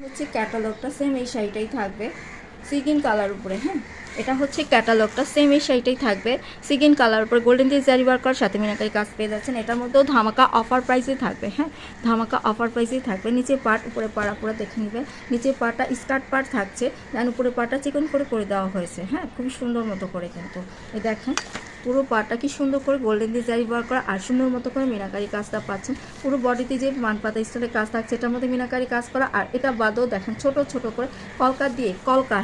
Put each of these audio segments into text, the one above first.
হচ্ছে ক্যাটালগটা সেম এই শাড়িটাই থাকবে সিগিন কালার উপরে। হ্যাঁ, এটা হচ্ছে ক্যাটালগটা সেম এই শাড়িটাই থাকবে সিগিন কালার উপরে গোল্ডেন দিয়ে জারি ওয়ার্ক করার সাথে মিনাকারি কাজ পেয়ে যাচ্ছেন। এটার মধ্যেও ধামাকা অফার প্রাইসে থাকবে। হ্যাঁ, ধামাকা অফার প্রাইসেই থাকবে। নিচে পার্ট উপরে পাড়া পুরো দেখে নেবেন। নিচে পাড়টা স্কার্ট পার্ট থাকছে, দেন উপরে পাড়টা চিকন করে দেওয়া হয়েছে। হ্যাঁ, খুবই সুন্দর মতো করে কিন্তু এই দেখেন পুরো পাটা কি সুন্দর করে গোল্ডেন দিয়ে জারি ওয়ার্ক করা আর সুন্দর মতো করে মিনাকারি কাজটা পাচ্ছেন। পুরো বডিতে যে মানপাতা স্টাইলের কাজ থাকছে এটার মধ্যে মিনাকারি কাজ করা। আর এটা বাদেও দেখেন ছোট ছোট করে কলকা দিয়ে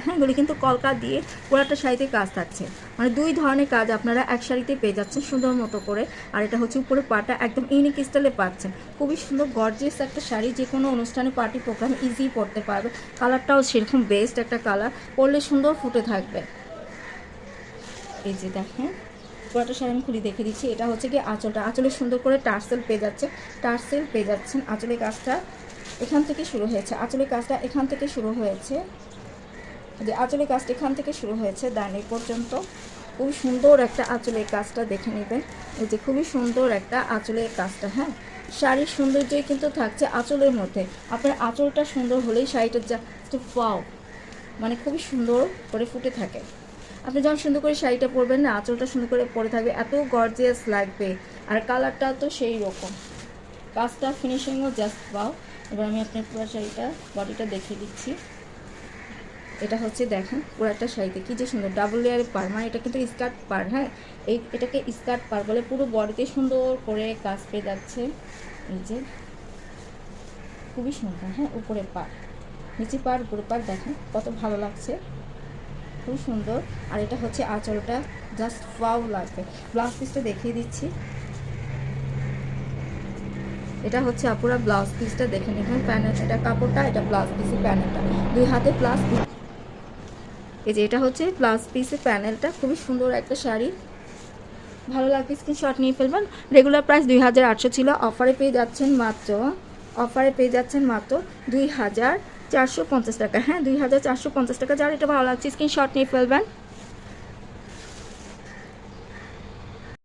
হ্যাঁ এগুলি কিন্তু কলকা দিয়ে পুরাটা শাড়িতে কাজ থাকছে। মানে দুই ধরনের কাজ আপনারা এক শাড়িতে পেয়ে যাচ্ছেন সুন্দর মতো করে। আর এটা হচ্ছে উপরে পাটা একদম ইউনিক স্টাইলে পাচ্ছেন। খুবই সুন্দর গর্জিয়াস একটা শাড়ি, যে কোনো অনুষ্ঠানে পার্টি প্রোগ্রাম ইজি পরতে পারবে। কালারটাও সেরকম বেস্ট একটা কালার, পরলে সুন্দর ফুটে থাকবে। এই যে দেখেন পুরোটা শাড়ি আমি খুলে দেখে দিচ্ছি। এটা হচ্ছে কি আঁচলে সুন্দর করে টার্সেল পেয়ে যাচ্ছেন। আঁচলের কাজটা এখান থেকে শুরু হয়েছে, আঁচলের কাজটা এখান থেকে শুরু হয়েছে, যে আঁচলের কাজটা এখান থেকে শুরু হয়েছে দাঁড়িয়ে পর্যন্ত। খুবই সুন্দর একটা আঁচলের কাজটা দেখে নেবেন। এই যে খুবই সুন্দর একটা আঁচলের কাজটা। হ্যাঁ, শাড়ির সৌন্দর্যই কিন্তু থাকছে আঁচলের মধ্যে। আপনার আঁচলটা সুন্দর হলেই শাড়িটা জাস্ট ওয়াও, মানে খুবই সুন্দর করে ফুটে থাকে। আপনি যখন সুন্দর করে শাড়িটা পরবেন না, আঁচলটা সুন্দর করে পরে থাকবে, এত গর্জিয়াস লাগবে। আর কালারটা তো সেই রকম, কাজটা ফিনিশিংও জাস্ট পাও। এবার আমি আপনার পুরো শাড়িটা বডিটা দেখিয়ে দিচ্ছি। এটা হচ্ছে দেখেন পুরাটা শাড়িতে কি যে সুন্দর ডাবল লেয়ারের পার, মানে এটা কিন্তু স্কার্ট পার। হ্যাঁ, এটাকে স্কার্ট পার বলে। পুরো বডিতে সুন্দর করে কাজ পেয়ে যাচ্ছে। এই যে খুবই সুন্দর। হ্যাঁ, উপরে পার, নিচে পার, উপরে পার, দেখেন কত ভালো লাগছে, খুব সুন্দর। আর এটা হচ্ছে আঁচলটা, জাস্ট ওয়াও লাগবে। ব্লাউজ পিসটা দেখিয়ে দিচ্ছি। এটা হচ্ছে আপুরা ব্লাউজ পিসটা দেখে নেবেন। প্যানেল, এটা কাপড়টা, এটা ব্লাউজ পিসের প্যানেলটা, দুই হাতে প্লাস। এই যে এটা হচ্ছে ব্লাউজ পিসের প্যানেলটা, খুবই সুন্দর একটা শাড়ি। ভালো লাগবে স্ক্রিনশট নিয়ে ফেলবেন। রেগুলার প্রাইস 2800 ছিল, অফারে পেয়ে যাচ্ছেন মাত্র 2450 টাকা। হ্যাঁ, 2450 টাকা। যার এটা ভালো লাগছে স্ক্রিনশট নিয়ে ফেলবেন।